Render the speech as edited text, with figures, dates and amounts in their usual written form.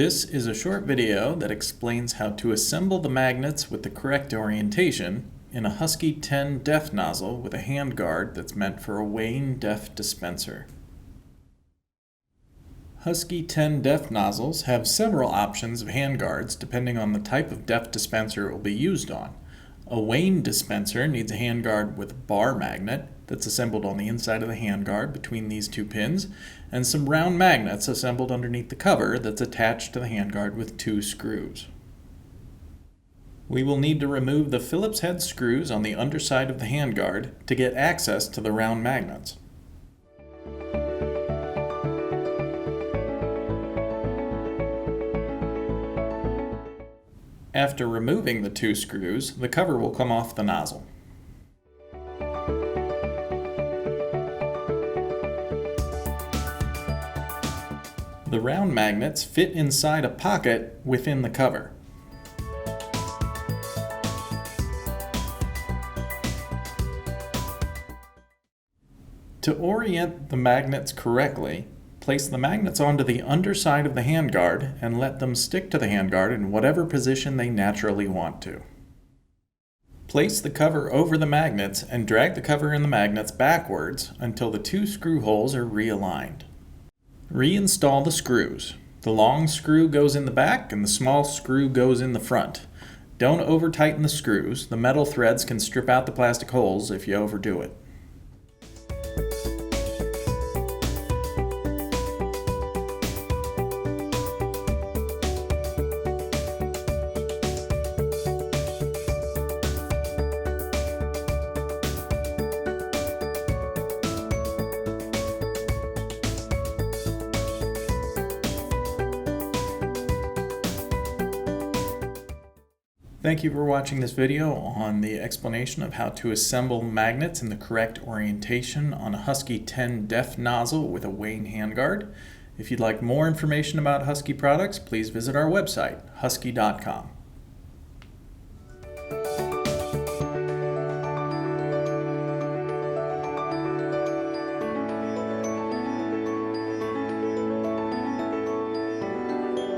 This is a short video that explains how to assemble the magnets with the correct orientation in a Husky X DEF nozzle with a handguard that's meant for a weighing DEF dispenser. Husky X DEF nozzles have several options of handguards depending on the type of DEF dispenser it will be used on. A weighing dispenser needs a handguard with a bar magnet that's assembled on the inside of the handguard between these two pins, and some round magnets assembled underneath the cover that's attached to the handguard with two screws. We will need to remove the Phillips head screws on the underside of the handguard to get access to the round magnets. After removing the two screws, the cover will come off the nozzle. The round magnets fit inside a pocket within the cover. To orient the magnets correctly, place the magnets onto the underside of the handguard and let them stick to the handguard in whatever position they naturally want to. Place the cover over the magnets and drag the cover and the magnets backwards until the two screw holes are realigned. Reinstall the screws. The long screw goes in the back and the small screw goes in the front. Don't over-tighten the screws. The metal threads can strip out the plastic holes if you overdo it. Thank you for watching this video on the explanation of how to assemble magnets in the correct orientation on a Husky X DEF nozzle with a weighing handguard. If you'd like more information about Husky products, please visit our website, husky.com.